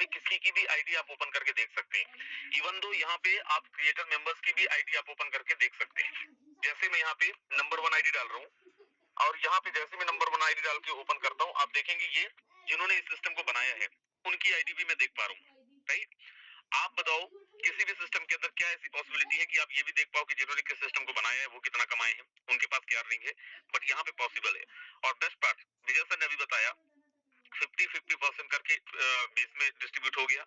पे किसी की भी आईडी आप ओपन करके देख सकते हैं। इवन दो यहाँ पे आप क्रिएटर मेंबर्स की भी आईडी आप ओपन करके देख सकते हैं। जैसे मैं यहाँ पे नंबर 1 आईडी डाल रहा हूँ और यहाँ पे जैसे मैं नंबर 1 आईडी डाल के ओपन करता हूँ, आप देखेंगे ये जिन्होंने इस सिस्टम को बनाया है उनकी आईडी भी मैं देख पा रहा हूँ, राइट। आप बताओ किसी भी सिस्टम के अंदर क्या ऐसी पॉसिबिलिटी है कि आप ये भी देख पाओ कि जिन्होंने किस सिस्टम को बनाया है वो कितना कमाए हैं, उनके पास क्या अर्निंग है, बट यहाँ पे पॉसिबल है। और बेस्ट पार्ट विजय सर ने अभी बताया 50-50% करके बेस में डिस्ट्रीब्यूट हो गया,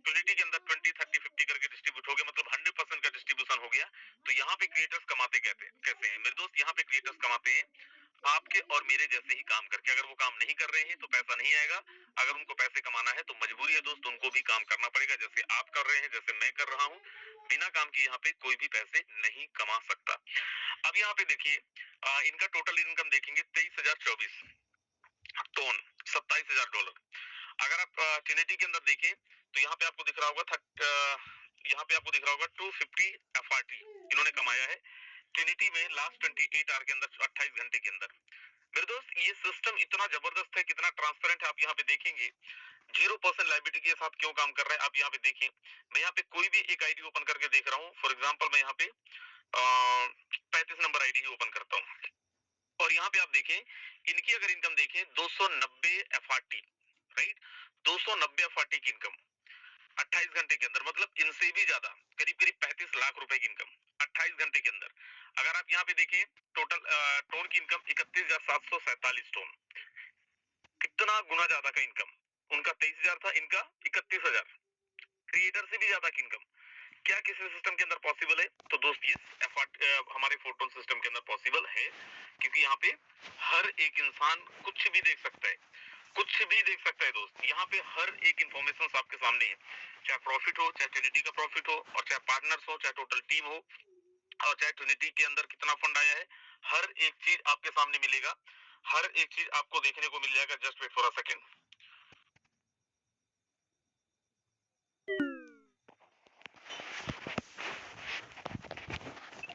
ट्रिनिटी के अंदर 20-30-50 करके डिस्ट्रीब्यूट हो गया, मतलब 100% का डिस्ट्रीब्यूशन हो गया। तो यहाँ पे क्रिएटर्स कमाते कैसे हैं मेरे दोस्त? यहाँ पे क्रिएटर्स कमाते हैं आपके और मेरे जैसे ही काम करके। अगर वो काम नहीं कर रहे हैं तो पैसा नहीं आएगा, अगर उनको पैसे कमाना है तो मजबूरी है दोस्त, उनको भी काम करना पड़ेगा, जैसे आप कर रहे हैं, जैसे मैं कर रहा हूँ। बिना काम के यहाँ पे कोई भी पैसे नहीं कमा सकता। अब यहाँ पे देखिए इनका टोटल इनकम देखेंगे 23,024 टोन, $27,000। अगर आप ट्रिनिटी के अंदर देखें तो यहाँ पे आपको दिख रहा होगा यहाँ पे आपको दिख रहा होगा 250 FRT इन्होंने कमाया है ट्रिनिटी में लास्ट 28 आवर के अंदर, 28 घंटे के अंदर। मेरे दोस्त ये सिस्टम इतना जबरदस्त है, कितना ट्रांसपेरेंट है, आप यहाँ पे देखेंगे 0% लाइबिलिटी के साथ क्यों काम कर रहा है। आप यहाँ पे देखें, मैं यहाँ पे कोई भी एक आईडी ओपन करके देख रहा हूँ। फॉर एग्जाम्पल मैं यहाँ पे 35 नंबर आईडी ओपन करता हूँ और यहाँ पे आप देखें इनकी अगर इनकम देखें 290 FRT, राइट, 290 FRT की इनकम 28 घंटे के अंदर, मतलब इनसे भी ज्यादा, करीब करीब 35 लाख रुपए की इनकम 28 घंटे के अंदर। अगर आप यहाँ पे देखें टोटल टोन की इनकम 31,747 टोन, कितना गुना ज्यादा का इनकम। उनका 23,000 था, इनका 31,000, क्रिएटर से भी ज्यादा की इनकम। क्या किसी सिस्टम के अंदर पॉसिबल है? तो दोस्त ये हमारे फोटोन सिस्टम के अंदर पॉसिबल है, क्योंकि यहाँ पे हर एक इंसान कुछ भी देख सकता है, कुछ भी देख सकता है दोस्त। यहाँ पे हर एक इंफॉर्मेशन आपके सामने है, चाहे प्रॉफिट हो, चाहे ट्रिनिटी का प्रॉफिट हो, और चाहे पार्टनर्स हो, चाहे टोटल टीम हो, और चाहे ट्रिनिटी के अंदर कितना फंड आया है, हर एक चीज आपके सामने मिलेगा, हर एक चीज आपको देखने को मिल जाएगा। Just wait for a second.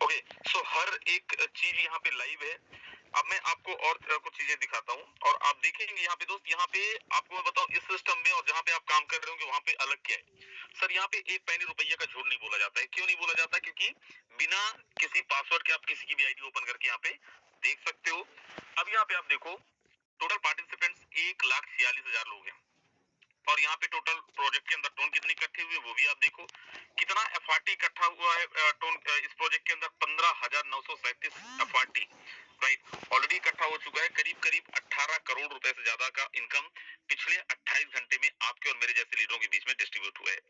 Okay, so हर एक चीज यहाँ पे लाइव है। अब मैं आपको और कुछ चीजें दिखाता हूँ और आप देखेंगे यहाँ पे दोस्त, यहाँ पे आपको मैं बताऊँ इस सिस्टम में और जहाँ पे आप काम कर रहे होंगे वहाँ पे अलग क्या है। सर यहाँ पे एक पैनी रुपया का झूठ नहीं बोला जाता है। क्यों नहीं बोला जाता? क्योंकि बिना किसी पासवर्ड के आप किसी की भी आईडी ओपन करके यहाँ पे देख सकते हो। अब यहाँ पे आप देखो टोटल पार्टिसिपेंट्स 1,46,000 लोग हैं और यहाँ पे टोटल प्रोजेक्ट के अंदर टोन कितनी इकट्ठी हुई है वो भी आप देखो। कितना FRT इकट्ठा हुआ है टोन इस प्रोजेक्ट के अंदर? 15,937 FRT, राइट, ऑलरेडी इकट्ठा हो चुका है। करीब करीब 18 करोड़ रुपए से ज्यादा का इनकम पिछले 28 घंटे में आपके और मेरे जैसे लीडरों के बीच में डिस्ट्रीब्यूट हुआ है।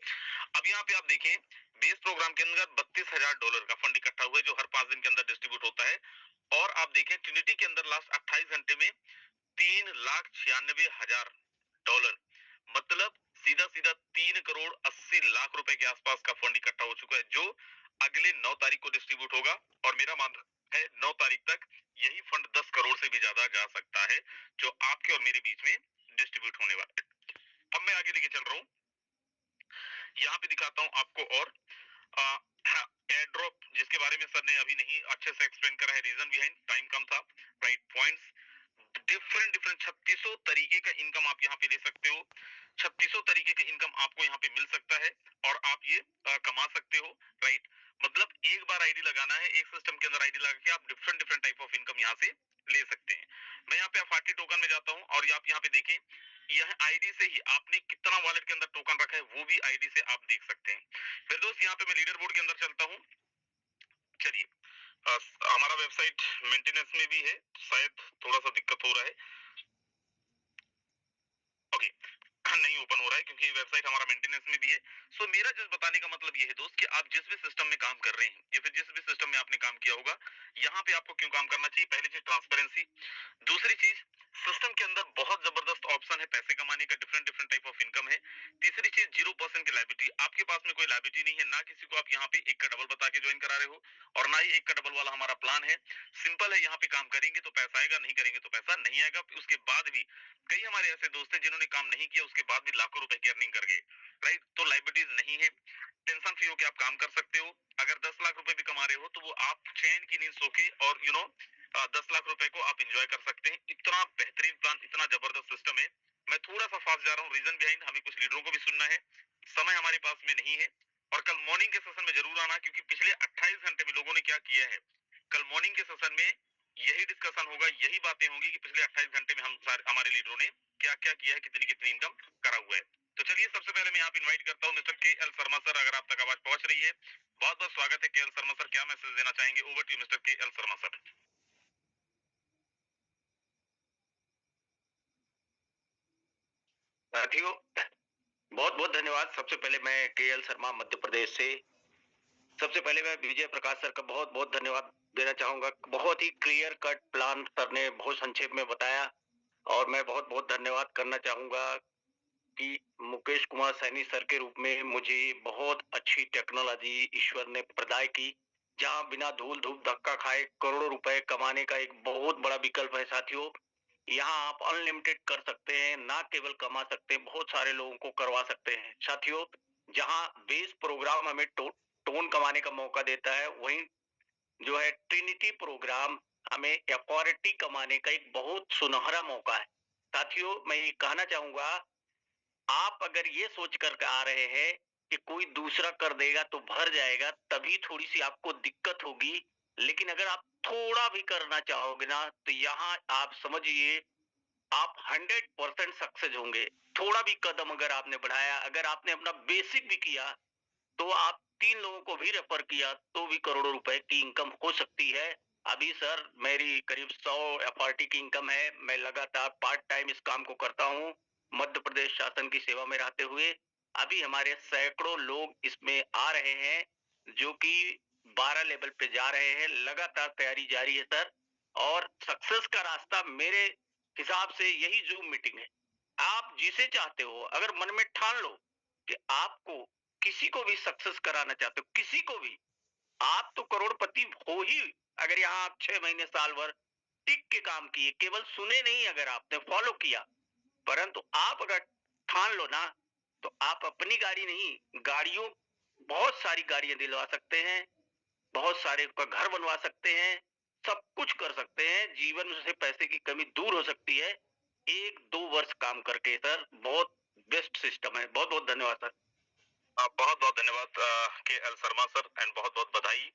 अब यहाँ पे आप देखें बेस प्रोग्राम के अंदर $32,000 का फंड इकट्ठा हुआ है जो हर 5 दिन के अंदर डिस्ट्रीब्यूट होता है। और आप देखें ट्रिनिटी के अंदर लास्ट 28 घंटे में $3,96,000, मतलब सीधा सीधा 3,80,00,000 रुपए के आसपास का फंड इकट्ठा हो चुका है, जो अगले 9 तारीख को डिस्ट्रीब्यूट होगा। और मेरा मानना है 9 तारीख तक यही फंड 10 करोड़ से भी ज्यादा जा सकता है, जो आपके और मेरे बीच में डिस्ट्रीब्यूट होने वाला है। अब मैं आगे लेके चल रहा हूँ, यहाँ पे दिखाता हूँ आपको और एयर ड्रॉप, जिसके बारे में सर ने अभी नहीं अच्छे से एक्सप्लेन करा है, रीजन बिहाइंड टाइम कम था, राइट। पॉइंट्स डिफरेंट 3600 तरीके का इनकम आप यहाँ पे ले सकते हो, 3600 तरीके का इनकम आपको यहाँ पे मिल सकता है और आप ये कमा सकते हो, राइट। मतलब एक बार आईडी लगाना है, एक सिस्टम के अंदर आईडी लगा के आप different different type of income यहाँ से ले सकते हैं। मैं यहाँ पे FRT टोकन में जाता हूँ और आप यहाँ पे देखें, यह आईडी से ही आपने कितना वॉलेट के अंदर टोकन रखा है वो भी आईडी से आप देख सकते हैं। फिर दोस्त यहाँ पे मैं लीडर बोर्ड के अंदर चलता हूँ। चलिए हमारा वेबसाइट मेंटेनेंस में भी है, शायद थोड़ा सा दिक्कत हो रहा है। ओके, नहीं ओपन हो रहा है क्योंकि वेबसाइट हमारा मेंटेनेंस में भी है। सो मेरा जस्ट बताने का मतलब ये है दोस्त कि आप जिस भी सिस्टम में काम कर रहे हैं या फिर जिस भी सिस्टम में आपने काम किया होगा, यहाँ पे आपको क्यों काम करना चाहिए? पहली चीज ट्रांसपेरेंसी, दूसरी चीज सिस्टम के अंदर बहुत जबरदस्त ऑप्शन है पैसे कमाने का, different different type of income है। तीसरी चीज 0% की लायबिलिटी, आपके पास में कोई लायबिलिटी नहीं है, ना किसी को आप यहाँ पे एक का डबल बता के ज्वाइन करा रहे हो और ना ही एक का डबल वाला हमारा प्लान है। सिंपल है, यहाँ पे काम करेंगे तो पैसा आएगा, नहीं करेंगे तो पैसा नहीं आएगा। उसके बाद भी कई हमारे ऐसे दोस्त हैं जिन्होंने काम नहीं किया, उसके बाद भी लाखों रुपए की अर्निंग कर गए, राइट। तो लाइबिलिटीज नहीं है, टेंशन फ्री होकर आप काम कर सकते हो। अगर 10 लाख रुपए भी कमा रहे हो तो वो आप चैन की नींद सो के और 10 लाख रुपए को आप एंजॉय कर सकते हैं। इतना बेहतरीन प्लान, इतना जबरदस्त सिस्टम है, मैं थोड़ा सा फास्ट जा रहा हूँ, रीजन बिहाइंड, हमें कुछ लीडरों को भी सुनना है, समय हमारे पास में नहीं है। और कल मॉर्निंग के सेशन में जरूर आना, क्योंकि पिछले 28 घंटे में लोगों ने क्या किया है, कल मॉर्निंग के सेशन में यही डिस्कशन होगा, यही बातें होंगी कि पिछले 28 घंटे में हमारे लीडरों ने क्या क्या किया है, कितनी कितनी इनकम करा हुआ है। तो चलिए, सबसे पहले मैं यहाँ पे इन्वाइट करता हूँ मिस्टर के एल शर्मा सर, अगर आप तक आवाज पहुंच रही है। बहुत बहुत स्वागत है के एल शर्मा सर, क्या मैसेज देना चाहेंगे? ओवर टू मिस्टर के एल शर्मा सर। साथियों, बहुत बहुत धन्यवाद। सबसे पहले मैं के एल शर्मा मध्य प्रदेश से, सबसे पहले मैं विजय प्रकाश सर का बहुत बहुत धन्यवाद देना चाहूंगा। बहुत ही क्लियर कट प्लान सर ने बहुत संक्षेप में बताया, और मैं बहुत बहुत धन्यवाद करना चाहूंगा कि मुकेश कुमार सैनी सर के रूप में मुझे बहुत अच्छी टेक्नोलॉजी ईश्वर ने प्रदान की, जहां बिना धूल धूप धक्का खाए करोड़ों रुपए कमाने का एक बहुत बड़ा विकल्प है। साथियों, यहाँ आप अनलिमिटेड कर सकते हैं, ना केवल कमा सकते हैं, बहुत सारे लोगों को करवा सकते हैं। साथियों, जहां बेस प्रोग्राम हमें टोन कमाने का मौका देता है, वहीं जो है ट्रिनिटी प्रोग्राम हमें अथॉरिटी कमाने का एक बहुत सुनहरा मौका है। साथियों, मैं ये कहना चाहूंगा, आप अगर ये सोच कर आ रहे हैं कि कोई दूसरा कर देगा तो भर जाएगा, तभी थोड़ी सी आपको दिक्कत होगी। लेकिन अगर आप थोड़ा भी करना चाहोगे ना, तो यहाँ आप समझिए आप 100% सक्सेस होंगे। थोड़ा भी कदम अगर आपने बढ़ाया, अगर आपने अपना बेसिक भी किया, तो आप 3 लोगों को भी रेफर किया, तो भी करोड़ों रुपए की इनकम हो सकती है। अभी सर मेरी करीब 100 एफआरटी की इनकम है। मैं लगातार पार्ट टाइम इस काम को करता हूँ, मध्य प्रदेश शासन की सेवा में रहते हुए। अभी हमारे सैकड़ों लोग इसमें आ रहे हैं, जो कि 12 लेवल पे जा रहे हैं। लगातार तैयारी जारी है सर, और सक्सेस का रास्ता मेरे हिसाब से यही जूम मीटिंग है। आप जिसे चाहते हो, अगर मन में ठान लो कि आपको किसी को भी सक्सेस कराना चाहते हो, किसी को भी, आप तो करोड़पति हो ही। अगर यहाँ आप 6 महीने साल भर टिक के काम किए, केवल सुने नहीं, अगर आपने फॉलो किया, परंतु आप अगर ठान लो ना, तो आप अपनी गाड़ी नहीं, गाड़ियों, बहुत सारी गाड़ियां दिलवा सकते हैं, बहुत सारे का घर बनवा सकते हैं, सब कुछ कर सकते हैं। जीवन से पैसे की कमी दूर हो सकती है 1-2 वर्ष काम करके। सर बहुत बेस्ट सिस्टम है। बहुत बहुत धन्यवाद सर। बहुत बहुत धन्यवाद के एल शर्मा सर, एंड बहुत बहुत बधाई।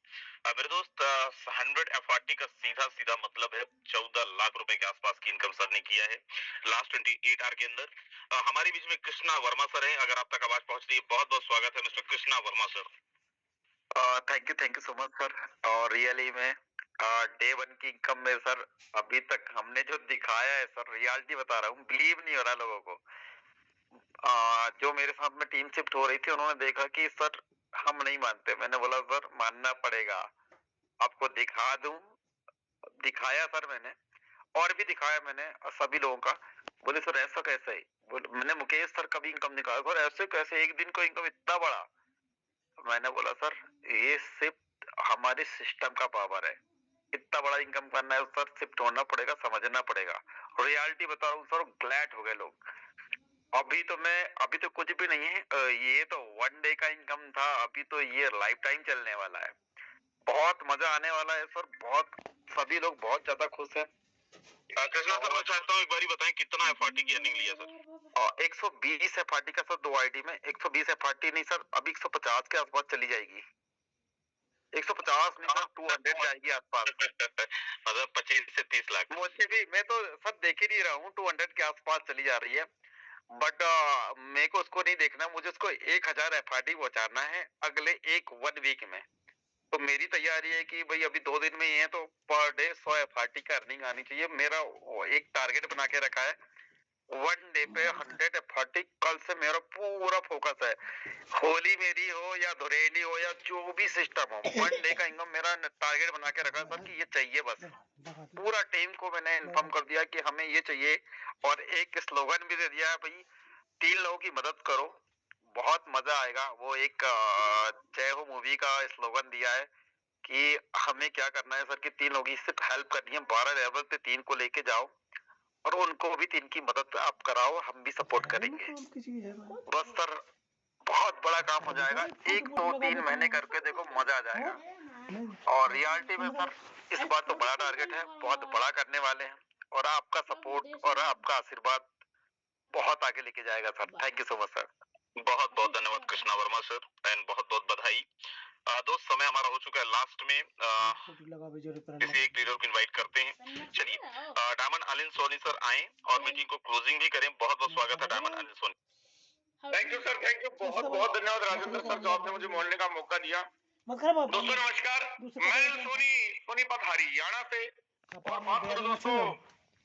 मेरे दोस्त, 100 एफआरटी का सीधा सीधा मतलब है 14 लाख रुपए के आसपास की इनकम सर ने किया है लास्ट 28 आवर के अंदर। हमारे बीच में कृष्णा वर्मा सर हैं, अगर आप तक आवाज पहुंच रही है, बहुत बहुत स्वागत है mister Krishna Verma sir. Thank you so much sir. और रियली में डे वन की इनकम में सर, अभी तक हमने जो दिखाया है सर, रियलिटी बता रहा हूँ, बिलीव नहीं हो रहा लोगों को। जो मेरे साथ में टीम शिफ्ट हो रही थी, उन्होंने देखा कि सर हम नहीं मानते। मैंने बोला सर मानना पड़ेगा, आपको दिखा दूं। दिखाया सर मैंने, और भी दिखाया मैंने सभी लोगों का। बोले सर ऐसा कैसे? मैंने मुकेश सर का भी इनकम दिखाया, सर ऐसे कैसे एक दिन को इनकम इतना बड़ा? मैंने बोला सर ये सिर्फ हमारे सिस्टम का पावर है। इतना बड़ा इनकम करना है सर, शिफ्ट होना पड़ेगा, समझना पड़ेगा। रियलिटी बता रहा हूँ सर, ग्लैड हो गए लोग। अभी तो कुछ भी नहीं है, ये तो 1 डे का इनकम था, अभी तो ये लाइफ टाइम चलने वाला है। बहुत मजा आने वाला है सर, बहुत, सभी लोग बहुत ज्यादा खुश हैं। कृष्णा सर, मैं चाहता हूँ एक बार बताएं कितना एफआरटी की अर्निंग लिया सर? 120 एफआरटी का सर, 2 आईडी में 120 एफआरटी नहीं सर, अभी 150 के आसपास चली जाएगी। 150 नहीं सर, 200 जाएगी आसपास। मतलब 25 से 30 लाख। मुझे भी, मैं तो सर देख ही नहीं रहा हूँ, 200 के आसपास चली जा रही है। बट मेरे को उसको नहीं देखना, मुझे उसको 1000 एफआरटी पहुंचाना है अगले 1 वीक में। तो मेरी तैयारी है कि भाई अभी 2 दिन में ही है, तो पर डे 100 एफआरटी का अर्निंग आनी चाहिए। मेरा एक टारगेट बना के रखा है, 1 डे पे 100 एफआरटी। कल से मेरा पूरा फोकस है, होली मेरी हो या धुरेली हो या जो भी सिस्टम हो, 1 डे का इनकम मेरा टारगेट बना के रखा है सर कि ये चाहिए बस। पूरा टीम को मैंने इन्फॉर्म कर दिया कि हमें ये चाहिए, और एक स्लोगन भी दे दिया है, भाई 3 लोगों की मदद करो, बहुत मजा आएगा। वो एक जय हो मूवी का स्लोगन दिया है कि हमें क्या करना है सर कि 3 लोगों की सिर्फ हेल्प करनी है। 12 लेवल पे 3 को लेके जाओ, और उनको भी 3 की मदद आप कराओ, हम भी सपोर्ट करेंगे। बस सर बहुत बड़ा काम हो जाएगा, 1-2-3 महीने करके देखो, मजा आ जाएगा। और रियलिटी में सर इस बार तो बड़ा टारगेट है, बहुत बड़ा करने वाले हैं, और आपका सपोर्ट और आपका आशीर्वाद बहुत आगे लेके जाएगा sir. Thank you so much sir. बहुत बहुत धन्यवाद कृष्णा वर्मा सर एंड बहुत बहुत बधाई। दोस्त समय हमारा हो चुका है लास्ट में, किसी एक लीडर को इनवाइट करते हैं। चलिए डायमंड अनिल सोनी सर आए और मीटिंग को क्लोजिंग भी करें। बहुत बहुत स्वागत है diamond Anil Soni. Thank you sir, thank you, बहुत बहुत धन्यवाद राजेंद्र सर जो आपने मुझे बोलने का मौका दिया। दोस्तों नमस्कार, मैं सोनी पथ हरियाणा से, और बात करूं दोस्तों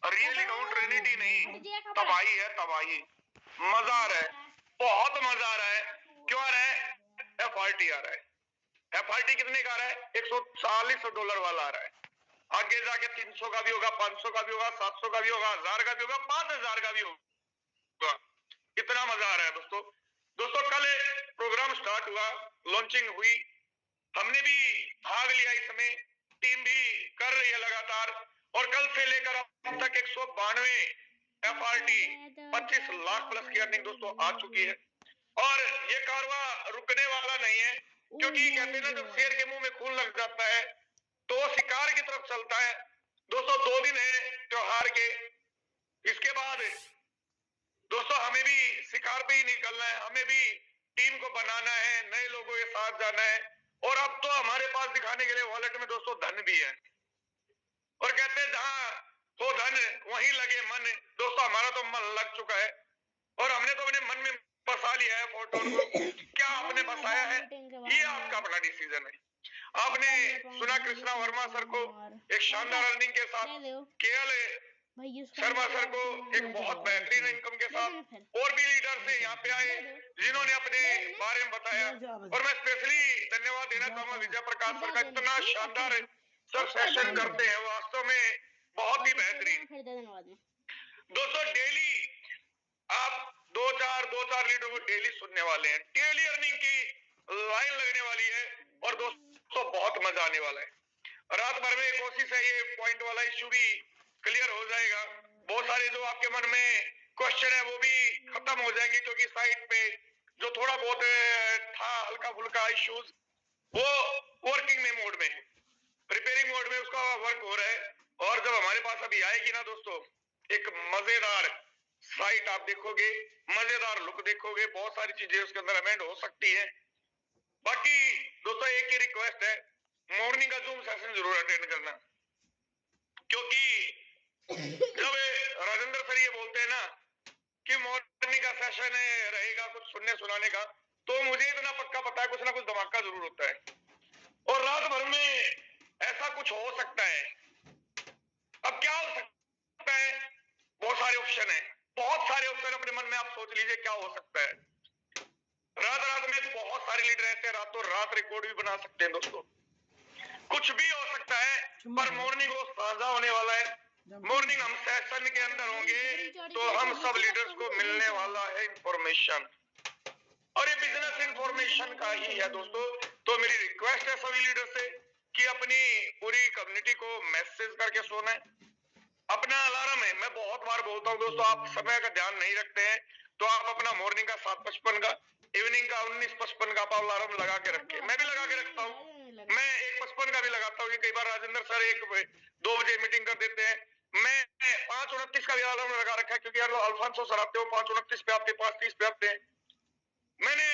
रियली कहूं ट्रिनिटी नहीं, तबाही है तबाही। मजा आ रहा है, बहुत मजा आ रहा है। क्यों आ रहा है? FRT आ रहा है। FRT कितने का आ रहा है? $140 वाला आ रहा है। आगे जाके 300 का भी होगा, 500 का भी होगा, 700 का भी होगा, 1000 का भी होगा, 5000 का भी होगा। इतना मजा आ रहा है दोस्तों। दोस्तों कल प्रोग्राम स्टार्ट हुआ, लॉन्चिंग हुई, हमने भी भाग लिया, इसमें टीम भी कर रही है लगातार, और कल से लेकर अब तक 192 FRT 25 लाख प्लस की अर्निंग दोस्तों आ चुकी है। और ये कारवा रुकने वाला नहीं है, क्योंकि कहते हैं ना जब शेर के मुंह में खून लग जाता है तो वो शिकार की तरफ चलता है। दोस्तों 2 दिन है त्योहार के, इसके बाद दोस्तों हमें भी शिकार पे ही निकलना है, हमें भी टीम को बनाना है, नए लोगों के साथ जाना है। और अब तो हमारे पास दिखाने के लिए वॉलेट में दोस्तों धन भी है, और कहते हैं जहां हो धन वहीं लगे मन। दोस्तों हमारा तो मन लग चुका है, और हमने तो अपने मन में बसा लिया है फोटो को। क्या आपने बसाया है ये आपका बड़ा डिसीजन है। आपने सुना कृष्णा वर्मा सर को एक शानदार अर्निंग के साथ, केएल शर्मा सर को एक बहुत बेहतरीन इनकम के साथ, और भी लीडर से यहाँ पे आए जिन्होंने अपने बारे में बताया। और मैं स्पेशली धन्यवाद देना चाहूंगा विजय प्रकाश सर का, इतना शानदार सर सेशन करते हैं, वास्तव में बहुत ही बेहतरीन। दोस्तों डेली आप दो चार लीडर को डेली सुनने वाले हैं, डेली अर्निंग की लाइन लगने वाली है, और दोस्तों बहुत मजा आने वाला है। रात भर में कोशिश है ये पॉइंट वाला इश्यू भी क्लियर हो जाएगा। बहुत सारे जो आपके मन में क्वेश्चन है वो भी खत्म हो जाएंगे, क्योंकि साइट पे जो थोड़ा बहुत था हल्का फुल्का इश्यूज, वो वर्किंग में मोड में, रिपेयरिंग मोड में उसका वर्क हो रहा है। और जब हमारे पास अभी आएगी ना दोस्तों एक मजेदार साइट आप देखोगे, मजेदार लुक देखोगे, बहुत सारी चीजें उसके अंदर अमेंड हो सकती है। बाकी दोस्तों एक ही रिक्वेस्ट है, मॉर्निंग का जूम सेशन जरूर अटेंड करना, क्योंकि जब राजेंद्र सर ये बोलते हैं ना कि मॉर्निंग का सेशन रहेगा कुछ सुनने सुनाने का, तो मुझे इतना पक्का पता है कुछ ना कुछ धमाका जरूर होता है, और रात भर में ऐसा कुछ हो सकता है। अब क्या हो सकता है? बहुत सारे ऑप्शन है, बहुत सारे ऑप्शन अपने मन में आप सोच लीजिए क्या हो सकता है। रात में बहुत सारे लीडर ऐसे रातों रात रिकॉर्ड भी बना सकते हैं दोस्तों, कुछ भी हो सकता है, पर मॉर्निंग वो साझा होने वाला है। मॉर्निंग हम सेशन के अंदर होंगे तो हम सब लीडर्स को मिलने वाला है इंफॉर्मेशन, और ये बिजनेस इंफॉर्मेशन का ही है दोस्तों। तो मेरी रिक्वेस्ट है सभी लीडर से कि अपनी पूरी कम्युनिटी को मैसेज करके सोना है। अपना अलार्म है, मैं बहुत बार बोलता हूँ दोस्तों, आप समय का ध्यान नहीं रखते हैं तो आप अपना मॉर्निंग का 7:55 का, इवनिंग का 19:55 का आप अलार्म लगा के रखें। मैं भी लगा के रखता हूँ, मैं 1:55 का भी लगाता हूँ। कई बार राजेंद्र सर 1-2 बजे मीटिंग कर देते हैं, मैं 5:29 का भी अलार्म लगा रखा है, क्योंकि यार अल्फांसो सर आते हो 5:29 पे आते, 5:30 पे आते हैं। मैंने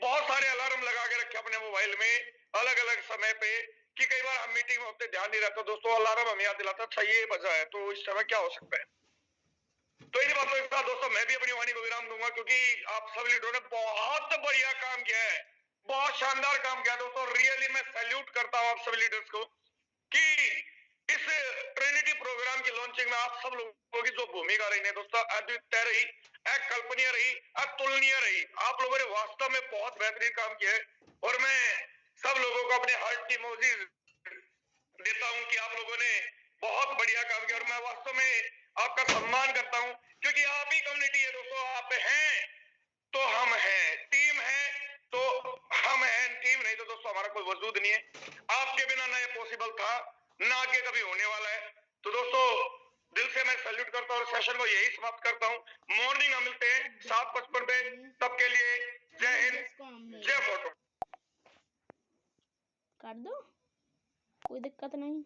बहुत सारे अलार्म लगा के रखे अपने मोबाइल में अलग अलग समय पे, कि कई बार हम मीटिंग में होते ध्यान नहीं रहता दोस्तों, अलार्म हमें याद दिलाता अच्छा ये बजा है तो इस समय क्या हो सकता है। तो इन बातों के साथ दोस्तों मैं भी अपनी वाणी को विराम दूंगा, क्योंकि आप सब लीडरों ने बहुत बढ़िया काम किया है, बहुत शानदार काम किया दोस्तों। रियली मैं सैल्यूट करता हूँ आप सभी लीडर्स को कि इस ट्रिनिटी प्रोग्राम की लॉन्चिंग में आप सब लोगों की जो भूमिका रही है दोस्तों, अद्वितीय रही, अकल्पनीय रही, अतुलनीय रही। आप लोगों ने वास्तव में बहुत बेहतरीन काम किया है, और मैं सब लोगों को अपने हार्ट की इमोजीज देता हूं कि आप लोगों ने बहुत बढ़िया काम किया, और मैं वास्तव में आपका सम्मान करता हूं, क्योंकि आप ही कम्युनिटी है दोस्तों। आप हैं तो हम हैं, टीम है तो हम हैं, टीम नहीं तो दोस्तों हमारा कोई वजूद नहीं है। आपके बिना ना ये पॉसिबल था, ना आगे कभी होने वाला है। तो दोस्तों दिल से मैं सैल्यूट करता हूँ और सेशन को यही समाप्त करता हूँ। मॉर्निंग हम मिलते हैं 7:55 पे, तब के लिए जय हिंद, जय फोटो। कर दो, कोई दिक्कत नहीं।